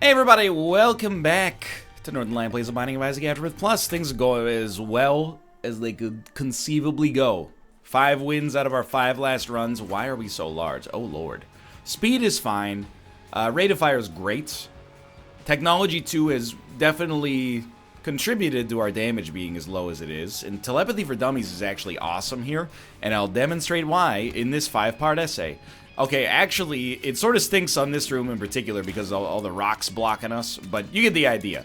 Hey everybody, welcome back to Northernlion Plays The Binding of Isaac Afterbirth Plus. Things go as well as they could conceivably go. 5 wins out of our 5 last runs. Why are we so large? Oh lord. Speed is fine. Rate of fire is great. Technology 2 has definitely contributed to our damage being as low as it is. And Telepathy for Dummies is actually awesome here. And I'll demonstrate why in this 5-part essay. Okay, actually, it sort of stinks on this room in particular because all the rocks blocking us, but you get the idea.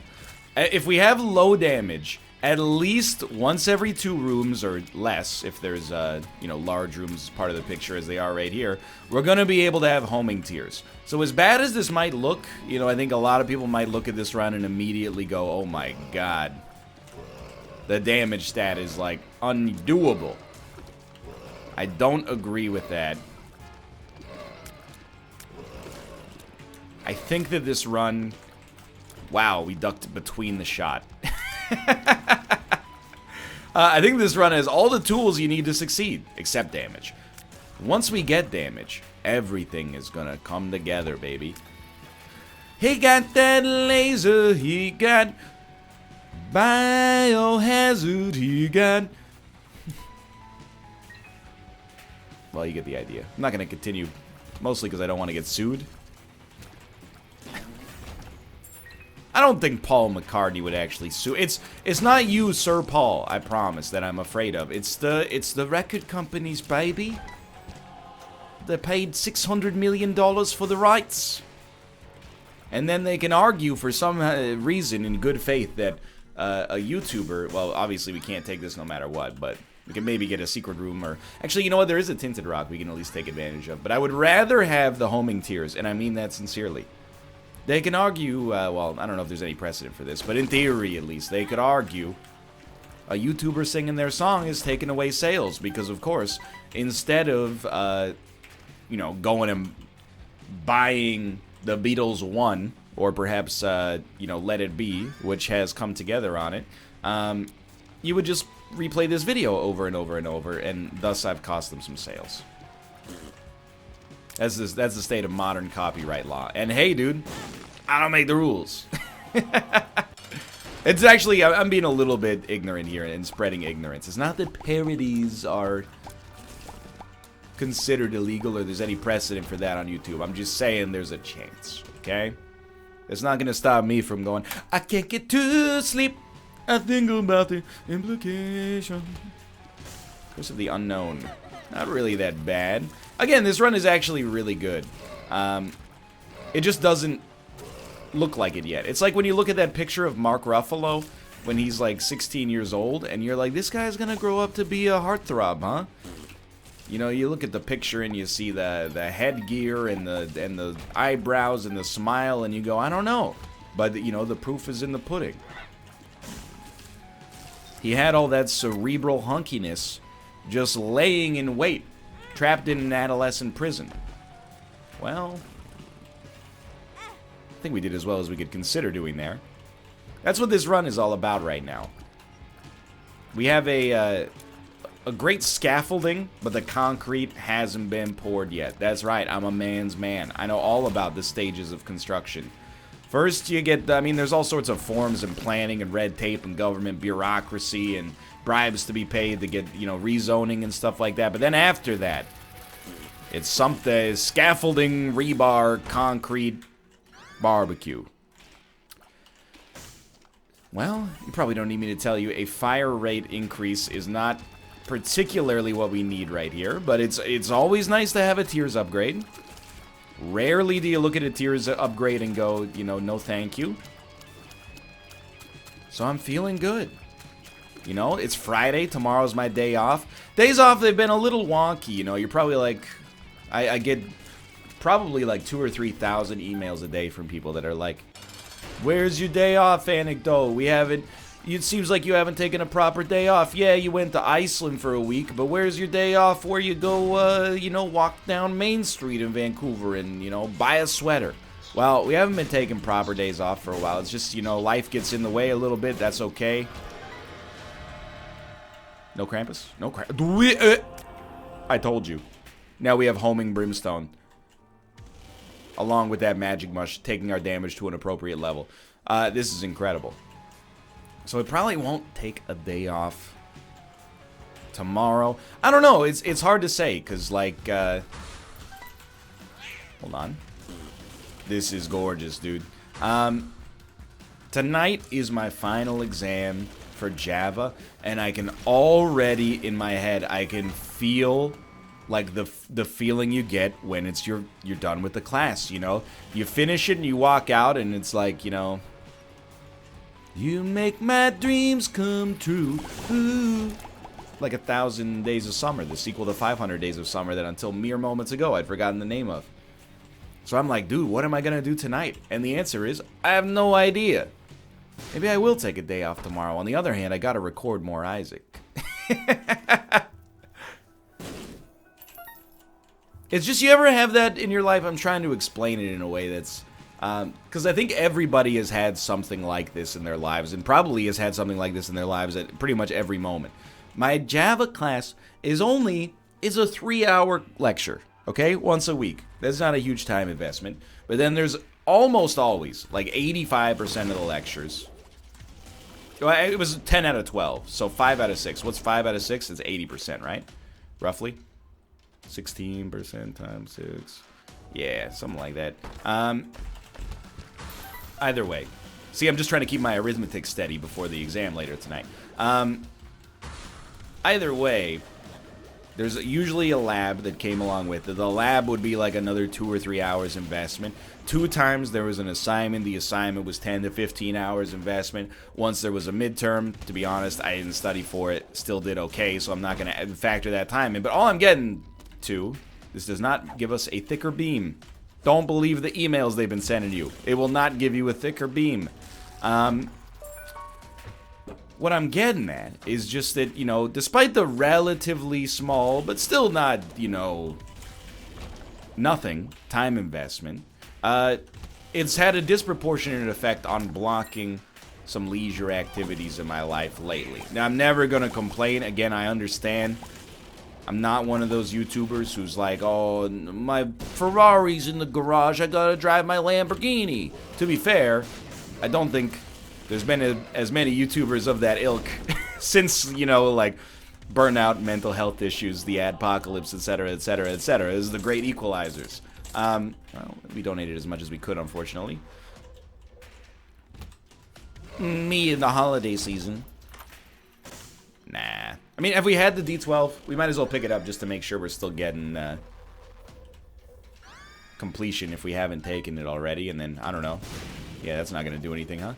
If we have low damage, at least once every 2 rooms or less, if there's, large rooms part of the picture as they are right here, we're going to be able to have homing tiers. So as bad as this might look, I think a lot of people might look at this run and immediately go, oh my god. The damage stat is, like, undoable. I don't agree with that. I think that this run... Wow, we ducked between the shot. I think this run has all the tools you need to succeed, except damage. Once we get damage, everything is gonna come together, baby. He got that laser, he got biohazard, he got... Well, you get the idea. I'm not gonna continue, mostly because I don't want to get sued. I don't think Paul McCartney would actually sue. It's not you, Sir Paul, I promise, that I'm afraid of. It's the record companies, baby. They paid $600 million for the rights. And then they can argue for some reason in good faith that a YouTuber, well, obviously we can't take this no matter what, but we can maybe get a secret room or... Actually, you know what? There is a tinted rock we can at least take advantage of. But I would rather have the homing tiers, and I mean that sincerely. They can argue, well, I don't know if there's any precedent for this, but in theory, at least, they could argue a YouTuber singing their song is taking away sales because, of course, instead of, going and buying the Beatles 1, or perhaps, Let It Be, which has come together on it, you would just replay this video over and over and over, and thus I've cost them some sales. That's the state of modern copyright law. And hey, dude, I don't make the rules. It's actually, I'm being a little bit ignorant here and spreading ignorance. It's not that parodies are considered illegal or there's any precedent for that on YouTube. I'm just saying there's a chance, okay? It's not going to stop me from going, I can't get to sleep. I think about the implication. Curse of the Unknown. Not really that bad. Again, this run is actually really good. It just doesn't look like it yet. It's like when you look at that picture of Mark Ruffalo when he's like 16 years old, and you're like, this guy's gonna grow up to be a heartthrob, huh? You look at the picture and you see the headgear and the eyebrows and the smile, and you go, I don't know. But, the proof is in the pudding. He had all that cerebral hunkiness just laying in wait, trapped in an adolescent prison. Well, I think we did as well as we could consider doing there. That's what this run is all about right now. We have a great scaffolding, but the concrete hasn't been poured yet. That's right, I'm a man's man. I know all about the stages of construction. First, you get, there's all sorts of forms and planning and red tape and government bureaucracy and bribes to be paid to get, rezoning and stuff like that. But then after that, it's something, scaffolding, rebar, concrete, barbecue. Well, you probably don't need me to tell you, a fire rate increase is not particularly what we need right here, but it's always nice to have a tiers upgrade. Rarely do you look at a tiers upgrade and go, no thank you. So I'm feeling good. It's Friday, tomorrow's my day off. Days off, they've been a little wonky, you're probably like, I get probably like 2,000 or 3,000 emails a day from people that are like, where's your day off, Anecdote? It seems like you haven't taken a proper day off. Yeah, you went to Iceland for a week, but where's your day off where you go, walk down Main Street in Vancouver and, buy a sweater? Well, we haven't been taking proper days off for a while. It's just, life gets in the way a little bit. That's okay. No Krampus? No Krampus. I told you. Now we have homing brimstone. along with that magic mush, taking our damage to an appropriate level. This is incredible. So it probably won't take a day off tomorrow. I don't know. It's hard to say because, like, hold on. This is gorgeous, dude. Tonight is my final exam for Java, and I can already in my head I can feel like the feeling you get when it's you're done with the class. You know, you finish it and you walk out, and it's like, you know, you make my dreams come true. Ooh. Like 1,000 Days of Summer, the sequel to 500 Days of Summer that until mere moments ago I'd forgotten the name of. So I'm like, dude, what am I gonna do tonight? And the answer is, I have no idea. Maybe I will take a day off tomorrow. On the other hand, I gotta record more Isaac. It's just, you ever have that in your life? I'm trying to explain it in a way that's... because I think everybody has had something like this in their lives, and probably has had something like this in their lives at pretty much every moment. My Java class is a 3-hour lecture, okay? Once a week. That's not a huge time investment. But then there's almost always, like 85% of the lectures. Well, it was 10 out of 12, so 5 out of 6. What's 5 out of 6? It's 80%, right? Roughly. 16% times 6. Yeah, something like that. Either way. See, I'm just trying to keep my arithmetic steady before the exam later tonight. Either way, there's usually a lab that came along with it. The lab would be like another 2 or 3 hours investment. 2 times there was an assignment. The assignment was 10 to 15 hours investment. Once there was a midterm. To be honest, I didn't study for it. Still did okay, so I'm not going to factor that time in. But all I'm getting to, this does not give us a thicker beam. Don't believe the emails they've been sending you. It will not give you a thicker beam. What I'm getting at is just that, you know, despite the relatively small, but still not, you know, nothing time investment, it's had a disproportionate effect on blocking some leisure activities in my life lately. Now, I'm never going to complain. Again, I understand. I'm not one of those YouTubers who's like, oh, my Ferrari's in the garage, I gotta drive my Lamborghini. To be fair, I don't think there's been as many YouTubers of that ilk since, you know, like, burnout, mental health issues, the adpocalypse, etc., etc., etc. This is the great equalizers. Well, we donated as much as we could, unfortunately. Me in the holiday season. Nah. I mean, if we had the D12, we might as well pick it up just to make sure we're still getting completion if we haven't taken it already. And then, I don't know. Yeah, that's not going to do anything, huh?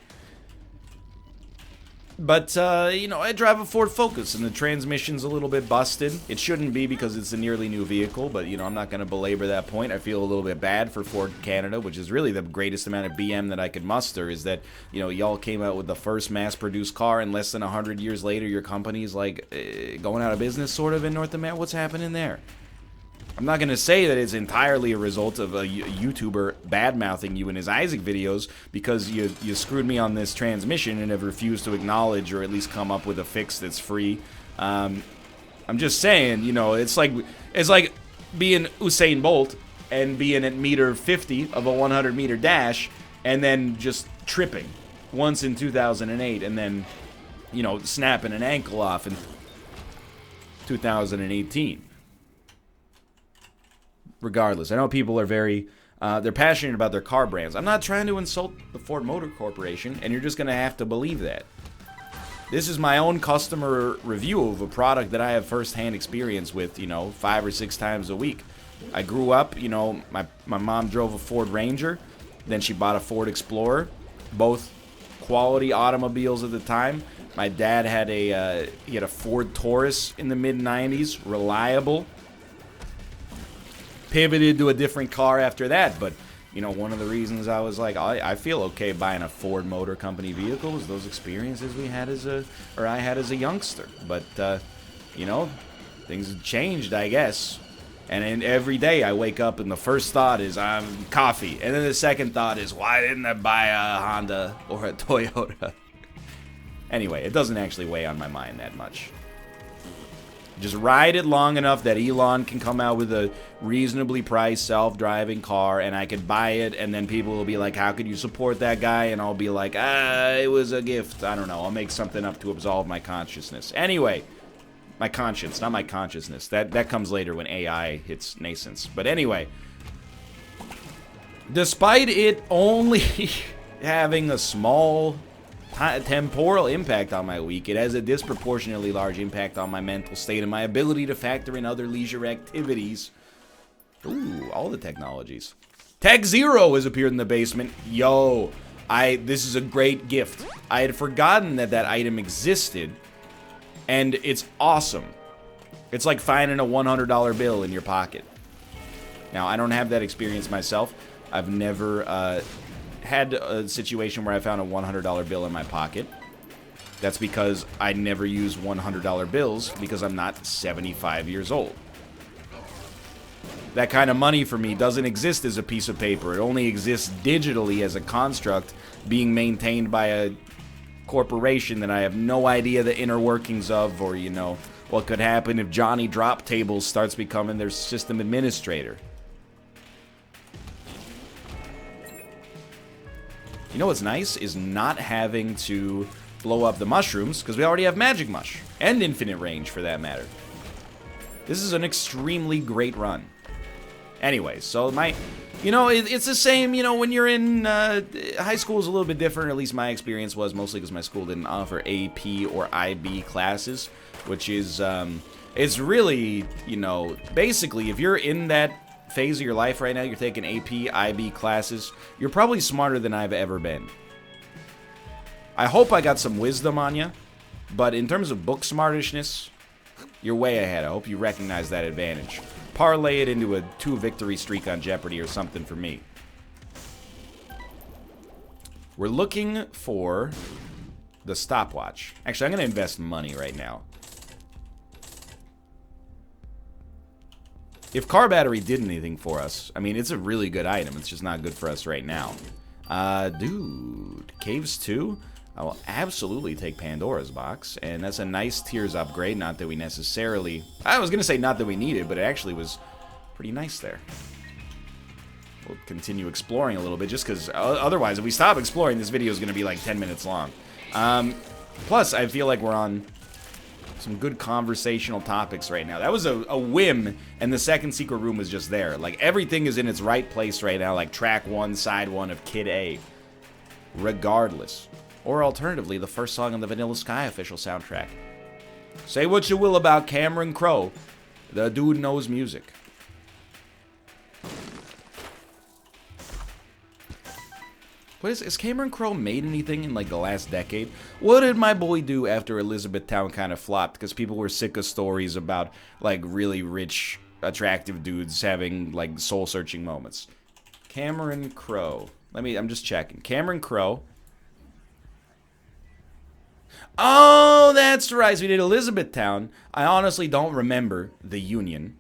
But, you know, I drive a Ford Focus, and the transmission's a little bit busted. It shouldn't be because it's a nearly new vehicle, but, you know, I'm not going to belabor that point. I feel a little bit bad for Ford Canada, which is really the greatest amount of BM that I could muster, is that, you know, y'all came out with the first mass-produced car, and less than 100 years later, your company's, like, going out of business, sort of, in North America. What's happening there? I'm not going to say that it's entirely a result of a YouTuber bad-mouthing you in his Isaac videos because you screwed me on this transmission and have refused to acknowledge or at least come up with a fix that's free. I'm just saying, you know, it's like being Usain Bolt and being at meter 50 of a 100-meter dash and then just tripping once in 2008 and then, you know, snapping an ankle off in 2018. Regardless, I know people are very, they're passionate about their car brands. I'm not trying to insult the Ford Motor Corporation, and you're just going to have to believe that. This is my own customer review of a product that I have first-hand experience with, you know, 5 or 6 times a week. I grew up, you know, my mom drove a Ford Ranger, then she bought a Ford Explorer, both quality automobiles at the time. My dad had he had a Ford Taurus in the mid-90s, reliable. Pivoted to a different car after that, but you know, one of the reasons I was like, I feel okay buying a Ford Motor Company vehicle is those experiences I had as a youngster. But you know, things have changed, I guess. And every day I wake up and the first thought is coffee, and then the second thought is, why didn't I buy a Honda or a Toyota? Anyway, it doesn't actually weigh on my mind that much. Just ride it long enough that Elon can come out with a reasonably priced self-driving car and I could buy it, and then people will be like, how could you support that guy? And I'll be like, it was a gift. I don't know. I'll make something up to absolve my consciousness. Anyway, my conscience, not my consciousness. That comes later when AI hits nascence. But anyway, despite it only having a small temporal impact on my week, it has a disproportionately large impact on my mental state and my ability to factor in other leisure activities. Ooh, all the technologies. Tech Zero has appeared in the basement. Yo, this is a great gift. I had forgotten that item existed, and it's awesome. It's like finding a $100 bill in your pocket. Now, I don't have that experience myself. I've never had a situation where I found a $100 bill in my pocket. That's because I never use $100 bills because I'm not 75 years old. That kind of money for me doesn't exist as a piece of paper. It only exists digitally as a construct being maintained by a corporation that I have no idea the inner workings of, or, you know, what could happen if Johnny Drop Tables starts becoming their system administrator. You know what's nice is not having to blow up the mushrooms, because we already have Magic Mush, and Infinite Range for that matter. This is an extremely great run. Anyway, so it's the same, when you're in, high school is a little bit different, or at least my experience was, mostly because my school didn't offer AP or IB classes, which is, it's really, basically, if you're in that phase of your life right now, you're taking AP, IB classes, you're probably smarter than I've ever been. I hope I got some wisdom on you, but in terms of book smartishness, you're way ahead. I hope you recognize that advantage. Parlay it into a 2-victory streak on Jeopardy or something for me. We're looking for the stopwatch. Actually, I'm going to invest money right now. If car battery did anything for us, I mean, it's a really good item. It's just not good for us right now. Dude, Caves 2? I will absolutely take Pandora's Box, and that's a nice tiers upgrade. Not that we necessarily... I was going to say not that we need it, but it actually was pretty nice there. We'll continue exploring a little bit, just because otherwise, if we stop exploring, this video is going to be like 10 minutes long. Plus, I feel like we're on some good conversational topics right now. That was a whim, and the second secret room was just there. Like, everything is in its right place right now, like track 1, side 1 of Kid A. Regardless. Or alternatively, the first song on the Vanilla Sky official soundtrack. Say what you will about Cameron Crowe, the dude knows music. Has Cameron Crowe made anything in like the last decade? What did my boy do after Elizabethtown kind of flopped? Because people were sick of stories about like really rich, attractive dudes having like soul-searching moments. Cameron Crowe. I'm just checking. Cameron Crowe. Oh, that's right. So we did Elizabethtown. I honestly don't remember The Union.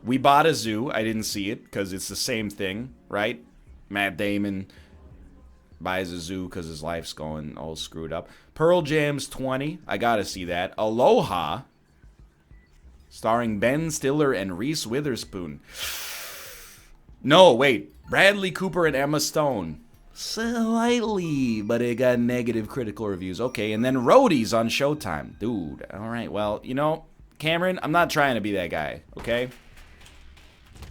We bought a zoo. I didn't see it because it's the same thing, right? Matt Damon buys a zoo because his life's going all screwed up. Pearl Jam's 20. I gotta see that. Aloha, starring Ben Stiller and Reese Witherspoon. No, wait. Bradley Cooper and Emma Stone. Slightly, but it got negative critical reviews. Okay, and then Roadies on Showtime. Dude, alright, well, Cameron, I'm not trying to be that guy, okay?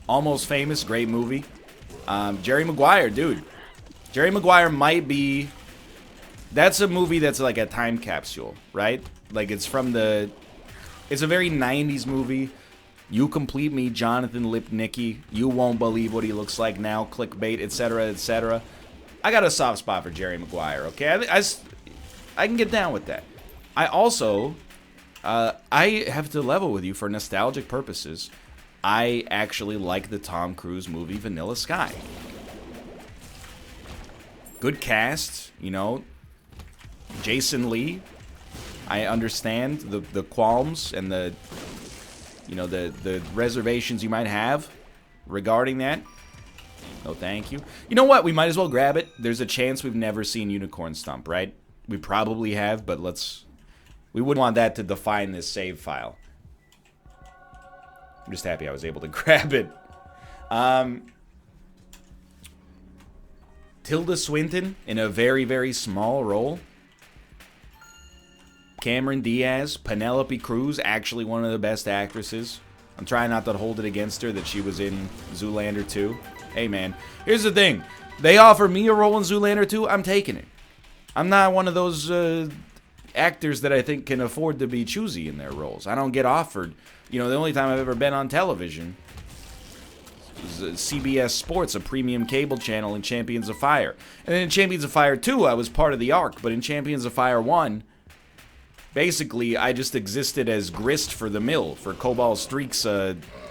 Almost Famous, great movie. Jerry Maguire, dude. Jerry Maguire might be... That's a movie that's like a time capsule, right? Like, it's from the... It's a very 90s movie. You Complete Me, Jonathan Lipnicki. You won't believe what he looks like now. Clickbait, etc., etc. I got a soft spot for Jerry Maguire, okay? I can get down with that. I also... I have to level with you for nostalgic purposes. I actually like the Tom Cruise movie Vanilla Sky. Good cast, Jason Lee. I understand the qualms and the reservations you might have regarding that. No, thank you. You know what? We might as well grab it. There's a chance we've never seen Unicorn Stump, right? We probably have, but we wouldn't want that to define this save file. I'm just happy I was able to grab it. Tilda Swinton in a very, very small role. Cameron Diaz, Penelope Cruz, actually one of the best actresses. I'm trying not to hold it against her that she was in Zoolander 2. Hey, man, here's the thing. They offer me a role in Zoolander 2, I'm taking it. I'm not one of those actors that I think can afford to be choosy in their roles. I don't get offered. You know, the only time I've ever been on television was CBS Sports, a premium cable channel in Champions of Fire. And then in Champions of Fire 2, I was part of the arc. But in Champions of Fire 1, basically, I just existed as grist for the mill, for Cobalt Streak's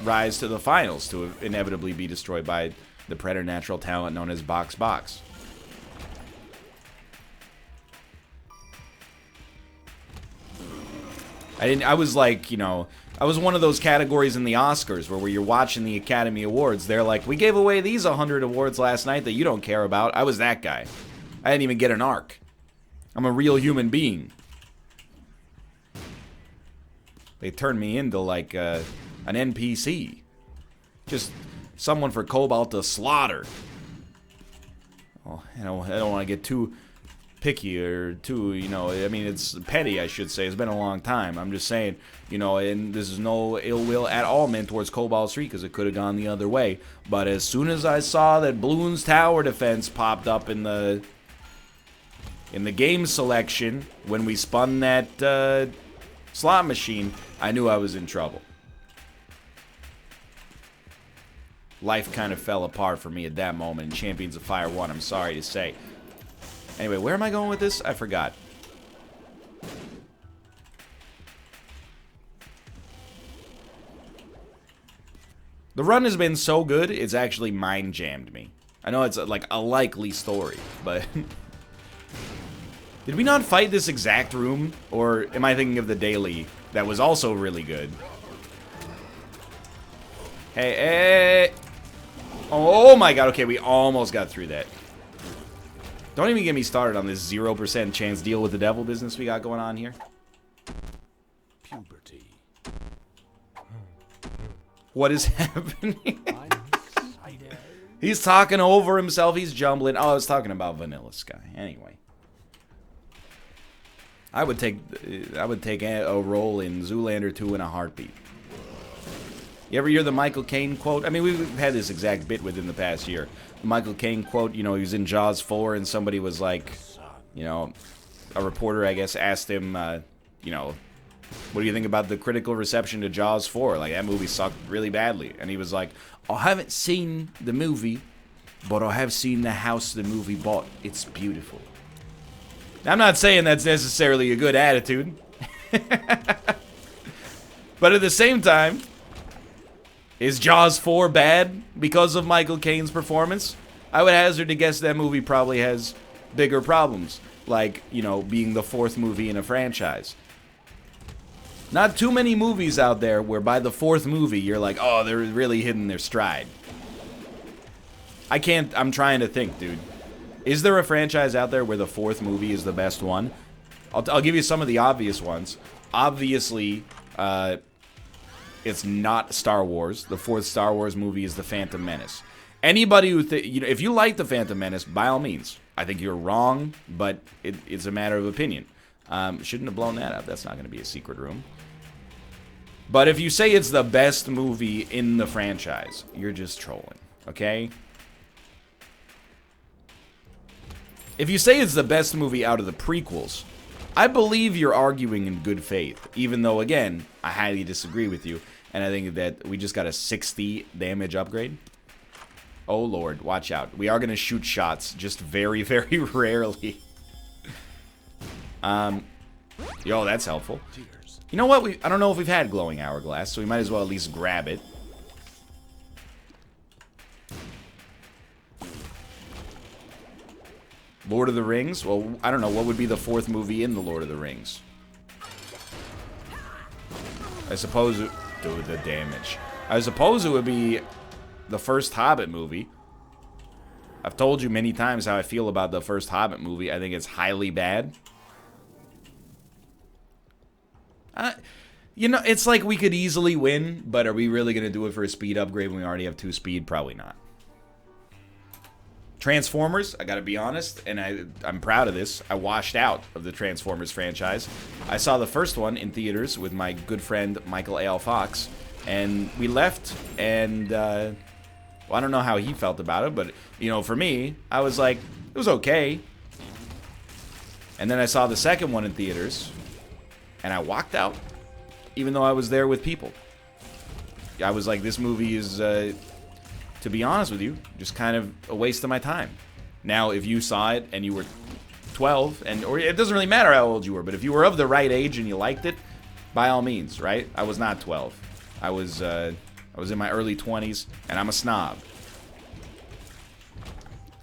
rise to the finals, to inevitably be destroyed by the preternatural talent known as Box Box. I was like, you know, I was one of those categories in the Oscars where you're watching the Academy Awards. They're like, we gave away these 100 awards last night that you don't care about. I was that guy. I didn't even get an arc. I'm a real human being. They turned me into like an NPC. Just someone for Cobalt to slaughter. Well, I don't want to get too picky or too, you know, I mean, it's petty, I should say. It's been a long time. I'm just saying, you know, and this is no ill will at all meant towards Cobalt Street because it could have gone the other way. But as soon as I saw that Bloons Tower Defense popped up in the game selection when we spun that slot machine, I knew I was in trouble. Life kind of fell apart for me at that moment in Champions of Fire 1, I'm sorry to say. Anyway, where am I going with this? I forgot. The run has been so good, it's actually mind-jammed me. I know it's like a likely story, but... Did we not fight this exact room? Or am I thinking of the daily that was also really good? Hey, hey! Oh my god, okay, we almost got through that. Don't even get me started on this 0% chance deal with the devil business we got going on here. Puberty. What is happening? He's talking over himself, he's jumbling. Oh, I was talking about Vanilla Sky. Anyway. I would take a role in Zoolander 2 in a heartbeat. You ever hear the Michael Caine quote? I mean, we've had this exact bit within the past year. The Michael Caine quote, you know, he was in Jaws 4 and somebody was like, you know, a reporter, I guess, asked him, you know, what do you think about the critical reception to Jaws 4? Like, that movie sucked really badly. And he was like, I haven't seen the movie, but I have seen the house the movie bought. It's beautiful. Now, I'm not saying that's necessarily a good attitude. But at the same time, is Jaws 4 bad because of Michael Caine's performance? I would hazard to guess that movie probably has bigger problems, like, you know, being the 4th movie in a franchise. Not too many movies out there where by the 4th movie you're like, oh, they're really hitting their stride. I'm trying to think, dude. Is there a franchise out there where the 4th movie is the best one? I'll give you some of the obvious ones. Obviously, it's not Star Wars. The 4th Star Wars movie is The Phantom Menace. Anybody who, you know, if you like The Phantom Menace, by all means. I think you're wrong, but it's a matter of opinion. Shouldn't have blown that up. That's not going to be a secret room. But if you say it's the best movie in the franchise, you're just trolling, okay? If you say it's the best movie out of the prequels, I believe you're arguing in good faith, even though, again, I highly disagree with you, and I think that we just got a 60 damage upgrade. Oh, Lord, watch out. We are going to shoot shots, just very, very rarely. Yo, that's helpful. You know what? I don't know if we've had glowing hourglass, so we might as well at least grab it. Lord of the Rings? Well, I don't know. What would be the 4th movie in the Lord of the Rings? I suppose it... Dude, the damage. I suppose it would be the first Hobbit movie. I've told you many times how I feel about the first Hobbit movie. I think it's highly bad. You know, it's like we could easily win, but are we really going to do it for a speed upgrade when we already have 2 speed? Probably not. Transformers, I gotta be honest, and I'm proud of this. I washed out of the Transformers franchise. I saw the first one in theaters with my good friend Michael A.L. Fox, and we left, and well, I don't know how he felt about it, but, you know, for me, I was like, it was okay. And then I saw the second one in theaters, and I walked out, even though I was there with people. I was like, this movie is, to be honest with you, just kind of a waste of my time. Now, if you saw it and you were 12, or it doesn't really matter how old you were, but if you were of the right age and you liked it, by all means, right? I was not 12. I was in my early 20s, and I'm a snob.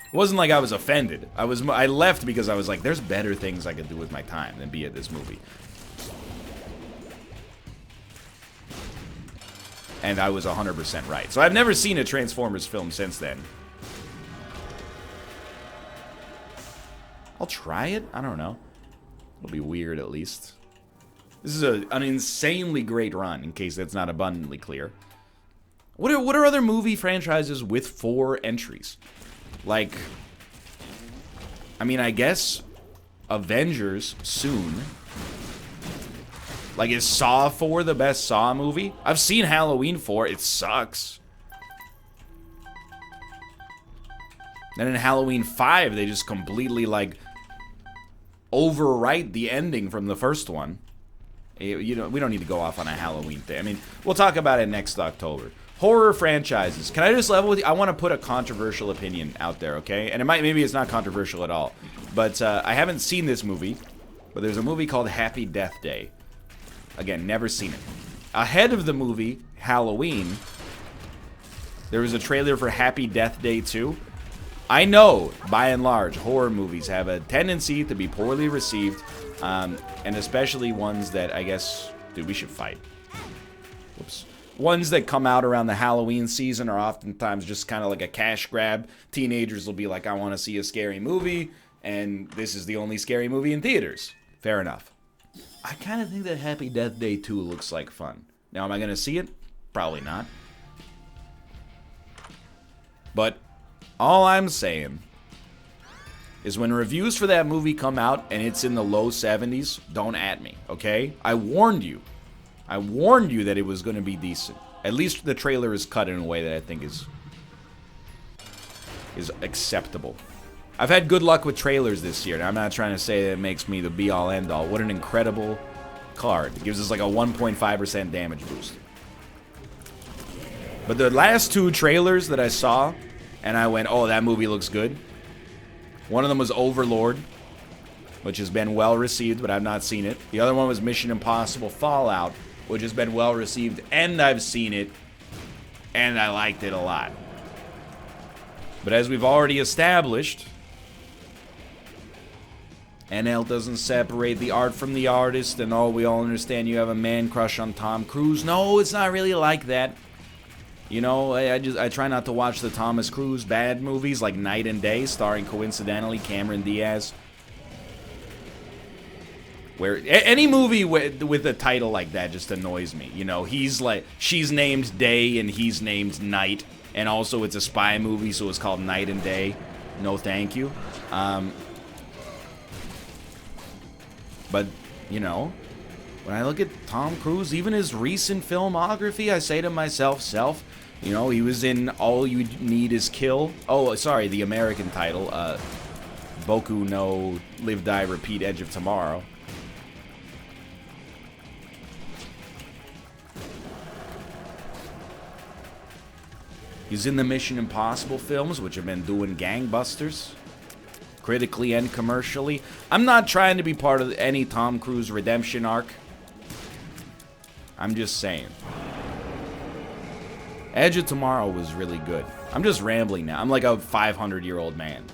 It wasn't like I was offended. I left because I was like, there's better things I could do with my time than be at this movie. And I was 100% right. So I've never seen a Transformers film since then. I'll try it? I don't know. It'll be weird, at least. This is an insanely great run, in case that's not abundantly clear. What are other movie franchises with 4 entries? Like, I mean, I guess Avengers soon. Like, is Saw 4 the best Saw movie? I've seen Halloween 4. It sucks. And in Halloween 5, they just completely, like, overwrite the ending from the first one. You know, we don't need to go off on a Halloween thing. I mean, we'll talk about it next October. Horror franchises. Can I just level with you? I want to put a controversial opinion out there, okay? And maybe it's not controversial at all. But I haven't seen this movie. But there's a movie called Happy Death Day. Again, never seen it. Ahead of the movie, Halloween, there was a trailer for Happy Death Day 2. I know, by and large, horror movies have a tendency to be poorly received, and especially ones that, I guess, dude, we should fight. Whoops. Ones that come out around the Halloween season are oftentimes just kind of like a cash grab. Teenagers will be like, I want to see a scary movie, and this is the only scary movie in theaters. Fair enough. I kind of think that Happy Death Day 2 looks like fun. Now, am I going to see it? Probably not. But all I'm saying is when reviews for that movie come out and it's in the low 70s, don't at me, okay? I warned you. I warned you that it was going to be decent. At least the trailer is cut in a way that I think is acceptable. I've had good luck with trailers this year, and I'm not trying to say that it makes me the be-all, end-all. What an incredible card. It gives us like a 1.5% damage boost. But the last 2 trailers that I saw, and I went, oh, that movie looks good. One of them was Overlord, which has been well-received, but I've not seen it. The other one was Mission Impossible Fallout, which has been well-received, and I've seen it, and I liked it a lot. But as we've already established, NL doesn't separate the art from the artist, and oh, we all understand you have a man crush on Tom Cruise. No, it's not really like that. You know, I try not to watch the Thomas Cruise bad movies like Night and Day, starring coincidentally Cameron Diaz. Where any movie with a title like that just annoys me. You know, he's like, she's named Day and he's named Night, and also it's a spy movie, so it's called Night and Day. No, thank you. But, you know, when I look at Tom Cruise, even his recent filmography, I say to myself, you know, he was in All You Need Is Kill. Oh, sorry, the American title. Boku no Live, Die, Repeat, Edge of Tomorrow. He's in the Mission Impossible films, which have been doing gangbusters. Critically and commercially. I'm not trying to be part of any Tom Cruise redemption arc. I'm just saying. Edge of Tomorrow was really good. I'm just rambling now. I'm like a 500-year-old man.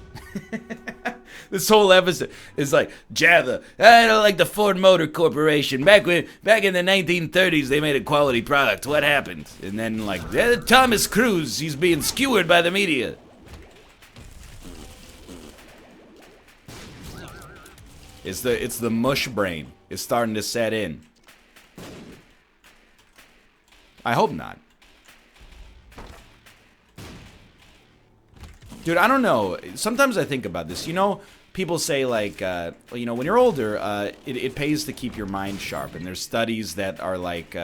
This whole episode is like, I don't like the Ford Motor Corporation. Back in the 1930s, they made a quality product. What happened? And then like, Thomas Cruise, he's being skewered by the media. It's the mush brain. It's starting to set in. I hope not. Dude, I don't know. Sometimes I think about this. You know, people say, like, you know, when you're older, it pays to keep your mind sharp. And there's studies that are, like,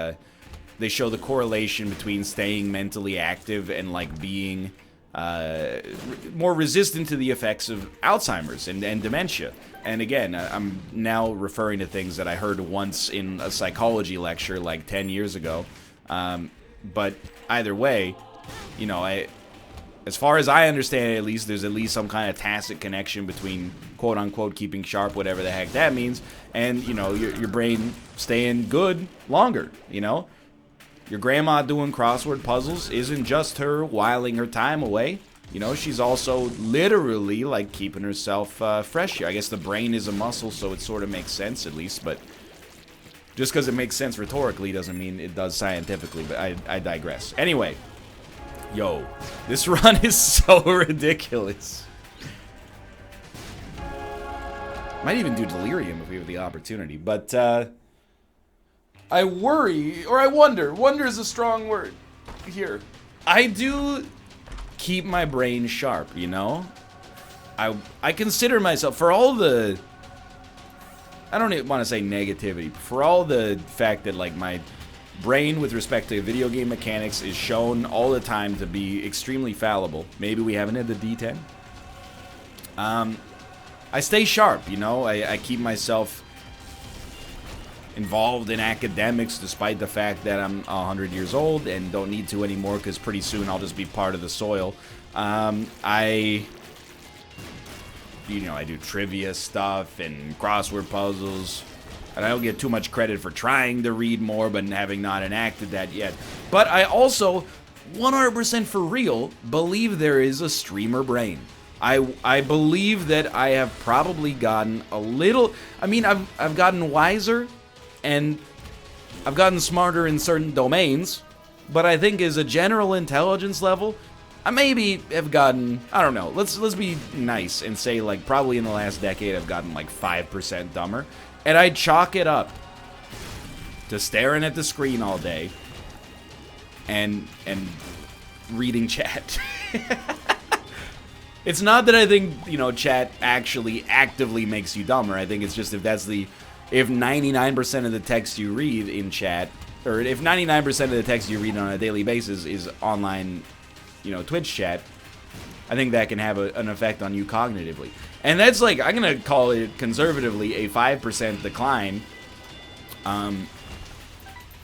they show the correlation between staying mentally active and, like, being more resistant to the effects of Alzheimer's and dementia. And again, I'm now referring to things that I heard once in a psychology lecture, like, 10 years ago. But either way, you know, as far as I understand it, at least, there's at least some kind of tacit connection between, quote-unquote, keeping sharp, whatever the heck that means, and, you know, your brain staying good longer, you know? Your grandma doing crossword puzzles isn't just her whiling her time away. You know, she's also literally, like, keeping herself fresh here. I guess the brain is a muscle, so it sort of makes sense, at least, but just because it makes sense rhetorically doesn't mean it does scientifically, but I digress. Anyway. Yo, this run is so ridiculous. Might even do delirium if we have the opportunity, but I worry, or I wonder. Wonder is a strong word here. I do keep my brain sharp, you know? I consider myself, for all the, I don't even want to say negativity, but for all the fact that, like, my brain with respect to video game mechanics is shown all the time to be extremely fallible. Maybe we haven't hit the D10. I stay sharp, you know? I keep myself involved in academics despite the fact that I'm 100 years old and don't need to anymore because pretty soon I'll just be part of the soil. You know, I do trivia stuff and crossword puzzles. And I don't get too much credit for trying to read more, but having not enacted that yet. But I also, 100% for real, believe there is a streamer brain. I believe that I have probably gotten a little, I mean, I've gotten wiser, and I've gotten smarter in certain domains, but I think as a general intelligence level, I maybe have gotten, I don't know, let's be nice and say, like, probably in the last decade I've gotten like 5% dumber. And I chalk it up to staring at the screen all day and reading chat. It's not that I think, you know, chat actually actively makes you dumber. I think it's just if 99% of the text you read in chat, or if 99% of the text you read on a daily basis is online, you know, Twitch chat, I think that can have an effect on you cognitively. And that's, like, I'm going to call it conservatively a 5% decline,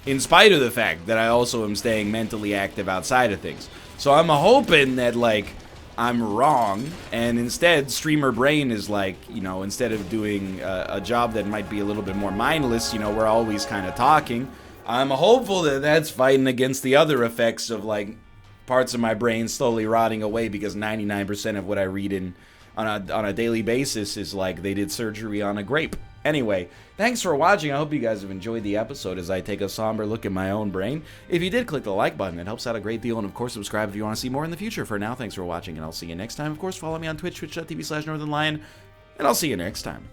in spite of the fact that I also am staying mentally active outside of things. So I'm hoping that, like, I'm wrong, and instead streamer brain is, like, you know, instead of doing a job that might be a little bit more mindless, you know, we're always kind of talking, I'm hopeful that that's fighting against the other effects of, like, parts of my brain slowly rotting away because 99% of what I read on a daily basis is like they did surgery on a grape. Anyway, thanks for watching. I hope you guys have enjoyed the episode as I take a somber look at my own brain. If you did, click the like button. It helps out a great deal. And of course, subscribe if you want to see more in the future. For now, thanks for watching, and I'll see you next time. Of course, follow me on Twitch, twitch.tv/Northernlion, and I'll see you next time.